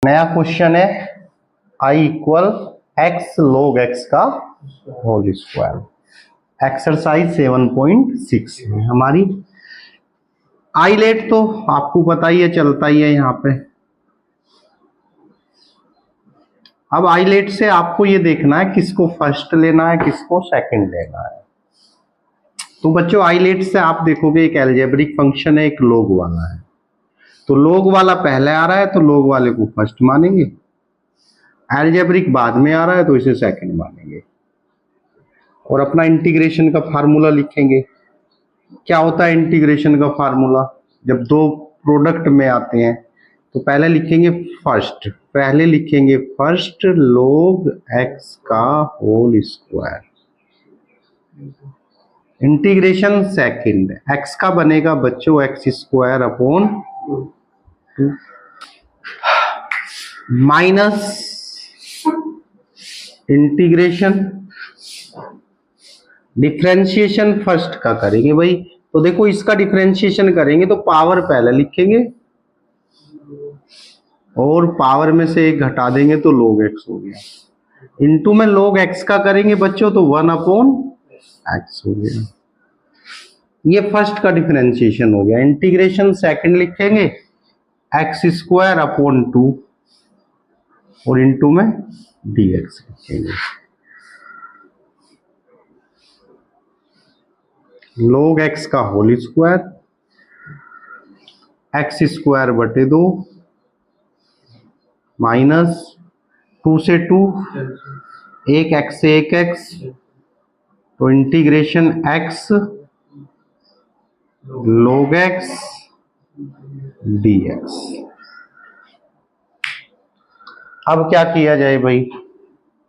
नया क्वेश्चन है I equal x log x का होल स्क्वायर। एक्सरसाइज 7.6 है हमारी। आईलेट तो आपको पता ही है, चलता ही है यहाँ पे। अब आईलेट से आपको ये देखना है किसको फर्स्ट लेना है, किसको सेकंड लेना है। तो बच्चों आईलेट से आप देखोगे एक अलजेब्रिक फंक्शन है, एक log वाला है। तो log वाला पहले आ रहा है तो log वाले को फर्स्ट मानेंगे, अलजेब्रिक बाद में आ रहा है तो इसे सेकंड मानेंगे। और अपना इंटीग्रेशन का फार्मूला लिखेंगे। क्या होता है इंटीग्रेशन का फार्मूला? जब दो प्रोडक्ट में आते हैं तो पहले लिखेंगे फर्स्ट, log x का whole square. Integration second, x का बनेगा बच्चों x square upon minus integration differentiation first का करेंगे भाई। तो देखो इसका डिफरेंशिएशन करेंगे तो पावर पहले लिखेंगे और पावर में से एक घटा देंगे तो log x हो गया। इनटू में log x का करेंगे बच्चों तो 1/x हो गया। ये फर्स्ट का डिफरेंशिएशन हो गया। इंटीग्रेशन सेकंड लिखेंगे x स्क्वायर अपॉन 2 और इनटू में dx लिखेंगे। log x का होल स्क्वायर x स्क्वायर बटे 2 माइनस 2 से 2 एक x से एक x तो integration x log x dx। अब क्या किया जाए भाई?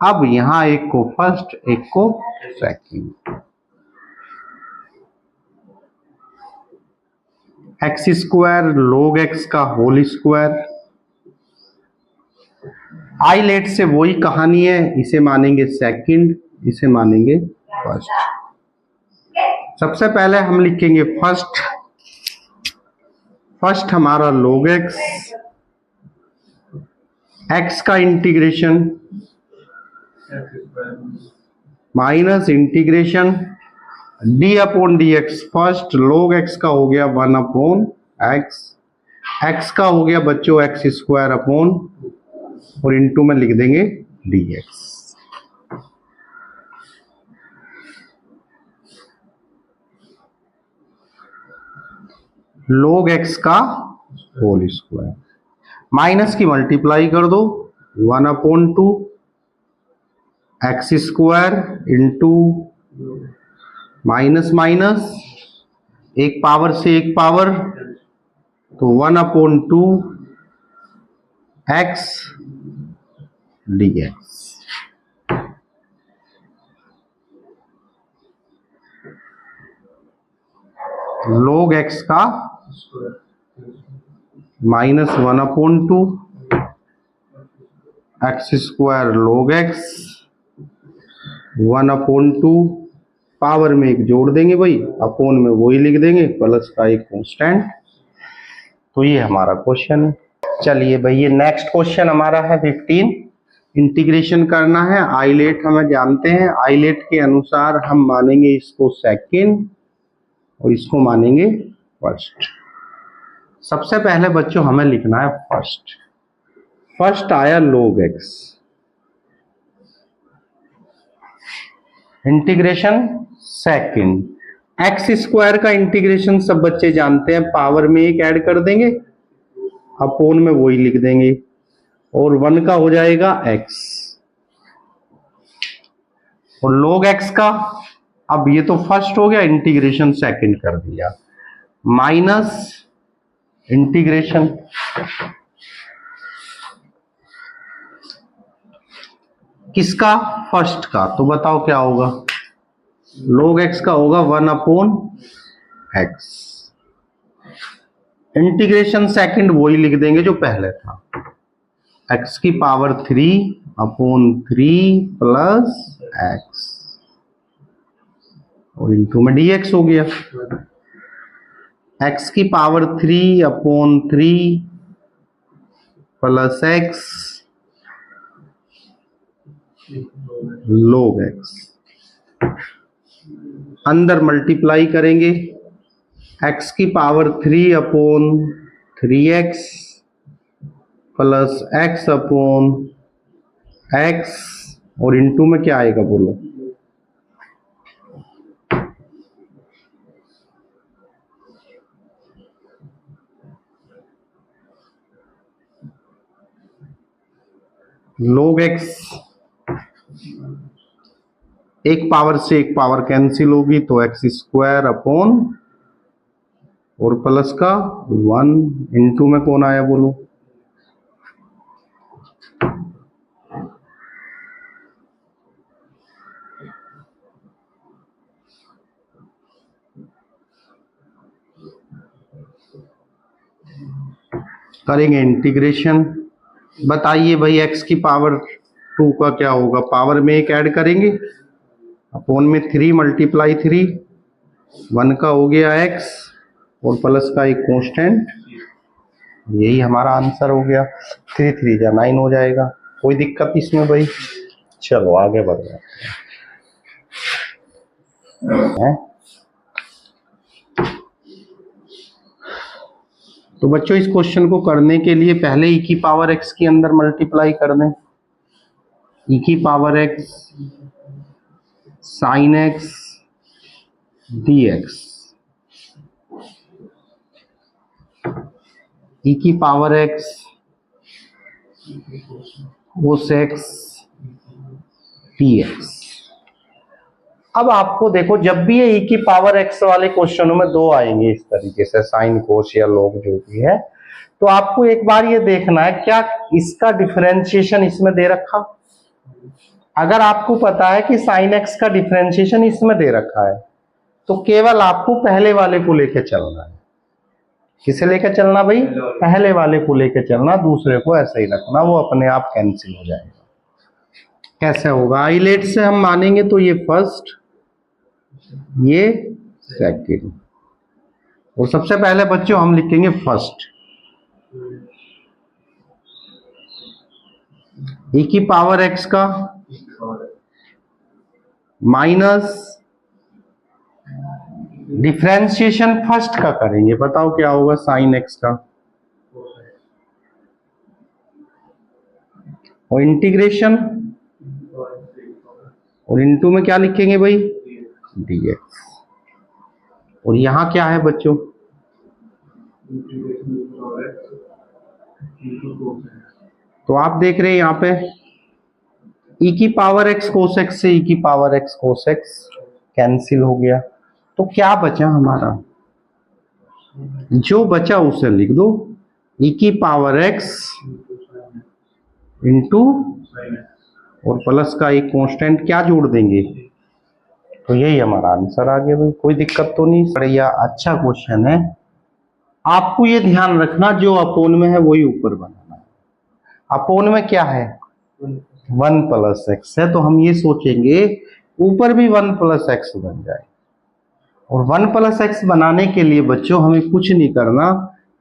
अब यहां एक को फर्स्ट एक को second. X square log x का होल स्क्वायर। आईलेट से वही कहानी है, इसे मानेंगे सेकंड, इसे मानेंगे फर्स्ट। सबसे पहले हम लिखेंगे फर्स्ट हमारा log x का integration minus integration d upon dx। First log x का हो गया 1/x, x का हो गया बच्चों एक्स स्क्वायर अपॉन और इनटू में लिख देंगे dx। log x का होल स्क्वायर माइनस की मल्टीप्लाई कर दो 1/2 x square into minus minus एक पावर से एक पावर तो 1/2 x dx। log x का minus 1/2 x square log x 1/2 power में एक जोड़ देंगे भाई, अपोन में वही लिख देंगे प्लस का एक कांस्टेंट। तो ये हमारा क्वेश्चन है। चलिए भाई ये नेक्स्ट क्वेश्चन हमारा है 15। इंटीग्रेशन करना है। आईलेट हमें जानते हैं, आईलेट के अनुसार हम मानेंगे इसको सेकंड और इसको मानेंगे फर्स्ट। सबसे पहले बच्चों हमें लिखना है फर्स्ट आया log x integration second. X square का इंटीग्रेशन सब बच्चे जानते हैं, पावर में एक ऐड कर देंगे अपोन में वही लिख देंगे और 1 का हो जाएगा x और log x का, अब ये तो फर्स्ट हो गया, इंटीग्रेशन सेकंड कर दिया माइनस इंटीग्रेशन किसका? फर्स्ट का। तो बताओ क्या होगा? log x का होगा 1/x। इंटीग्रेशन सेकंड वही लिख देंगे जो पहले था, x की पावर 3/3 प्लस x और इनटू में dx हो गया। x की power 3/3 plus x log x, अंदर मल्टीप्लाई करेंगे x की power 3 upon 3x plus x upon x, और इनटू में क्या आएगा बोलो? log x, एक पावर से एक पावर कैंसिल होगी तो एक्स स्क्वायर अपॉन और प्लस का 1 इनटू में कौन आया बोलो? करेंगे इंटीग्रेशन। बताइए भाई x की पावर 2 का क्या होगा? पावर में एक ऐड करेंगे, अपॉन में 3 मल्टीप्लाई 3, 1 का हो गया x और प्लस का एक कांस्टेंट, यही हमारा आंसर हो गया। 3 3 जा 9 हो जाएगा। कोई दिक्कत इसमें भाई? चलो आगे बढ़ जाते हैं। तो बच्चों इस क्वेश्चन को करने के लिए पहले e की पावर x के अंदर मल्टीप्लाई कर दें। e की power x sine x dx, e की power x cos x dx। अब आपको देखो, जब भी ये e की पावर x वाले क्वेश्चनों में दो आएंगे इस तरीके से, साइन कोस या लॉग जो भी है, तो आपको एक बार ये देखना है क्या इसका डिफरेंशिएशन इसमें दे रखा। अगर आपको पता है कि साइन x का डिफरेंशिएशन इसमें दे रखा है तो केवल आपको पहले वाले को लेके चलना है। किसे लेके चलना भाई? पहले वाले को लेके चलना, दूसरे को ऐसे ही रखना, वो अपने आप कैंसिल हो जाएगा। कैसे होगा? आइलेट से हम मानेंगे तो ये फर्स्ट, ये सेकंड, और सबसे पहले बच्चों हम लिखेंगे फर्स्ट। e की पावर x का माइनस डिफरेंशिएशन फर्स्ट का करेंगे। बताओ क्या होगा? साइन x का, और इंटीग्रेशन, और इनटू में क्या लिखेंगे भाई? dx। और यहां क्या है बच्चों? तो आप देख रहे हैं यहां पे e की पावर x cos x से e की power x cos x cancel हो गया, तो क्या बचा हमारा? जो बचा उसे लिख दो, e की पावर x इंटू और प्लस का एक कांस्टेंट, क्या जोड़ देंगे? तो यही हमारा आंसर आ गया भाई। कोई दिक्कत तो नहीं? बढ़िया, अच्छा क्वेश्चन है। आपको ये ध्यान रखना, जो अपोन में है वही ऊपर बनाना है। अपोन में क्या है? 1 प्लस एक्स है, तो हम ये सोचेंगे ऊपर भी 1 प्लस एक्स बन जाए। और 1 प्लस एक्स बनाने के लिए बच्चों हमें कुछ नहीं करना,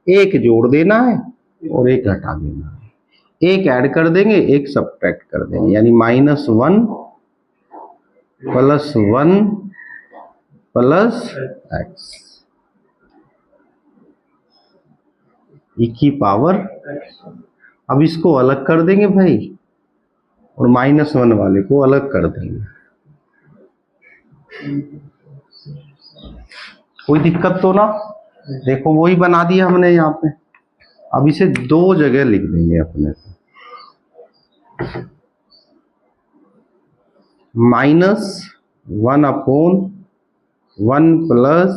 एक जोड़ देना है और एक हटा देना है। एक ऐड कर देंगे, एक सब्ट्रैक्ट कर देंगे, यानी -1 प्लस 1 प्लस एक्स e की पावर। अब इसको अलग कर देंगे भाई, और -1 वाले को अलग कर देंगे। कोई दिक्कत तो ना? देखो वही बना दिया हमने यहाँ पे। अब इसे दो जगह लिख देंगे अपने को, -1 अपॉन 1 प्लस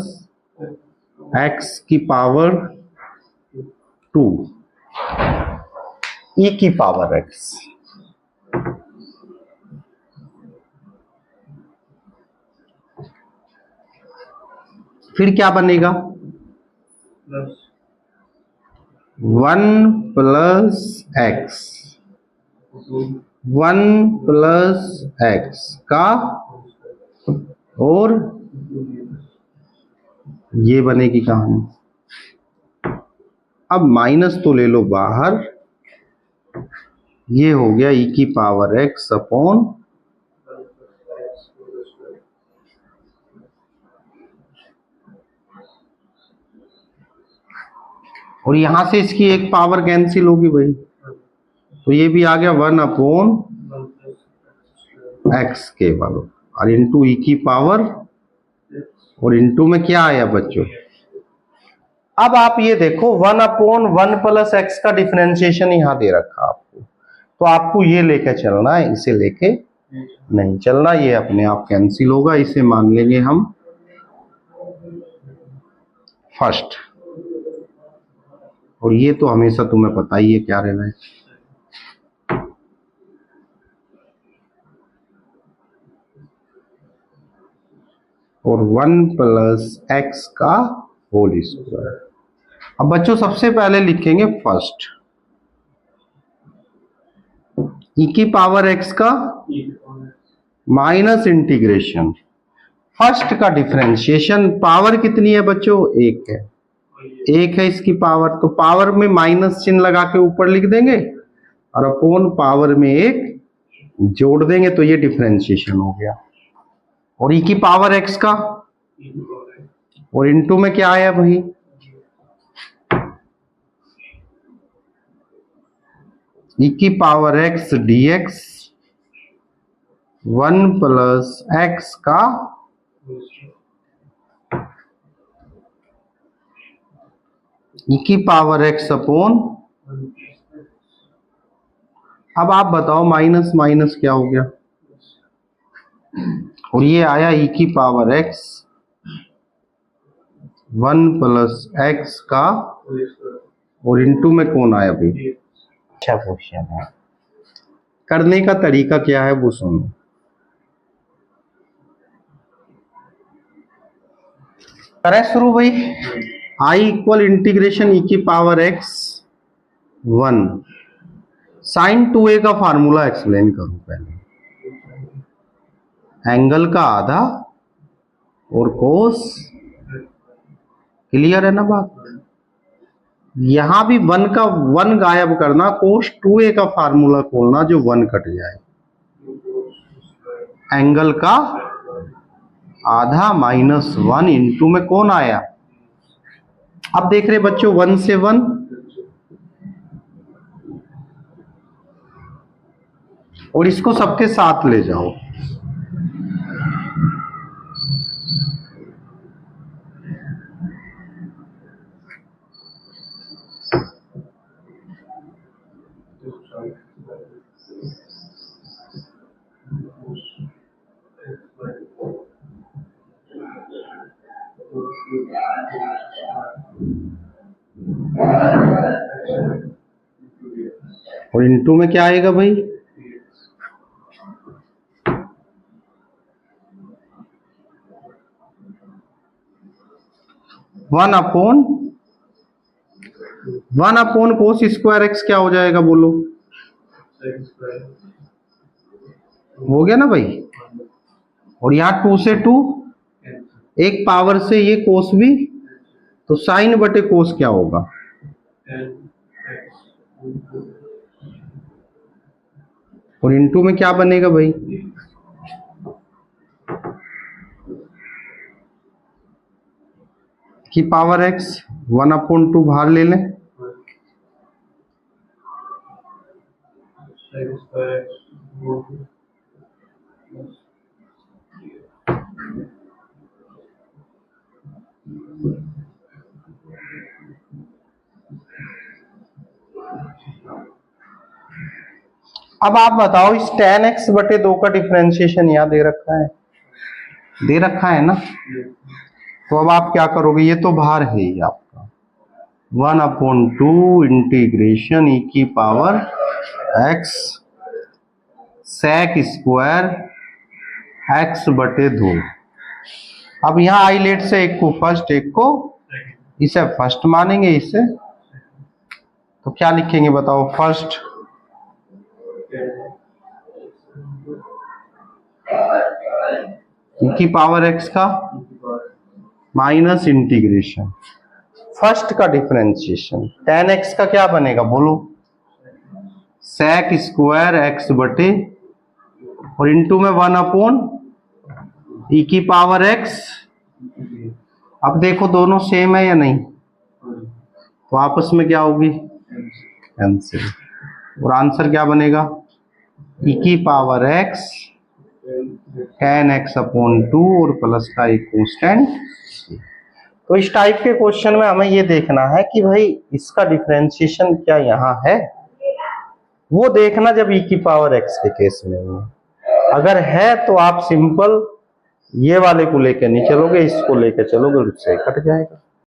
एक्स की पावर 2 e की पावर x। फिर क्या बनेगा? 1 प्लस एक्स, 1 प्लस एक्स का, और ये बनेगी कहानी। अब माइनस तो ले लो बाहर, ये हो गया e की पावर x अपॉन और यहां से इसकी एक पावर कैंसिल होगी भाई, तो ये भी आ गया 1 अपॉन एक्स केवल और इंटू ई की पावर और इंटू में क्या आया बच्चों। अब आप ये देखो 1 अपॉन 1 प्लस एक्स का डिफरेंशिएशन यहां दे रखा आपको, तो आपको ये लेके चलना है, इसे लेके नहीं चलना, ये अपने आप कैंसिल होगा, इसे मान लेंगे हम फर्स्ट। और ये तो हमेशा तुम्हें पता ही है क्या रहना है, और 1 प्लस एक्स का होल स्क्वायर। अब बच्चों सबसे पहले लिखेंगे फर्स्ट ई की पावर एक्स का माइनस इंटीग्रेशन फर्स्ट का डिफरेंशिएशन। पावर कितनी है बच्चों, एक है, एक है इसकी पावर, तो पावर में माइनस चिन्ह लगा के ऊपर लिख देंगे और अपॉन पावर में एक जोड़ देंगे, तो ये डिफरेंशिएशन हो गया। और ई की पावर एक्स का और इनटू में क्या आया भाई, ई की power x dx 1 plus x का ई की पावर एक्स अपॉन। अब आप बताओ माइनस माइनस क्या हो गया, और ये आया ई की पावर एक्स 1 प्लस एक्स का और इनटू में कौन आया भाई। अच्छा क्वेश्चन है, करने का तरीका क्या है वो सुनो। करें शुरू भाई, आई इक्वल इंटीग्रेशन ई की पावर एक्स 1 साइन 2a का फार्मूला एक्सप्लेन करूं पहले, एंगल का आधा और कोस, क्लियर है ना बात। यहां भी 1 का 1 गायब करना, कोस 2a का फार्मूला खोलना जो 1 कट जाए, एंगल का आधा माइनस 1 इंटू में कौन आया। अब देख रहे बच्चों 1 से 1 और इसको सबके साथ ले जाओ, और इनटू में क्या आएगा भाई, one upon cos square x क्या हो जाएगा बोलो, हो गया ना भाई। और यहाँ 2 से 2 एक पावर से ये कोस भी, तो साइन बटे कोस क्या होगा, और इनटू में क्या बनेगा भाई, की पावर एक्स 1 अपॉन 2 बाहर ले लें, अब आप बताओ इस tan x बटे 2 का डिफरेंशिएशन यहाँ दे रखा है, दे रखा है ना, तो अब आप क्या करोगे, ये तो बाहर है ही आपका 1 अपॉन 2 इंटीग्रेशन ई की power x sec square x बटे 2। अब यहाँ आइलेट से एक को फर्स्ट एक को, इसे फर्स्ट मानेंगे, इसे तो क्या लिखेंगे बताओ, फर्स्ट ई की पावर x का माइनस इंटीग्रेशन फर्स्ट का डिफरेंशिएशन tan x का क्या बनेगा बोलो, sec स्क्वायर x बटे और इंटू में 1/e की पावर x। अब देखो दोनों सेम है या नहीं, तो आपस में क्या होगी, कैंसिल। और आंसर क्या बनेगा, e की पावर x tan x/2 और प्लस का एक कांस्टेंट। तो इस टाइप के क्वेश्चन में हमें ये देखना है कि भाई इसका डिफरेंशिएशन क्या यहाँ है, वो देखना जब e की पावर x के केस में हो। अगर है तो आप सिंपल ये वाले को लेके नहीं चलोगे, इसको लेके चलोगे, उससे कट जाएगा।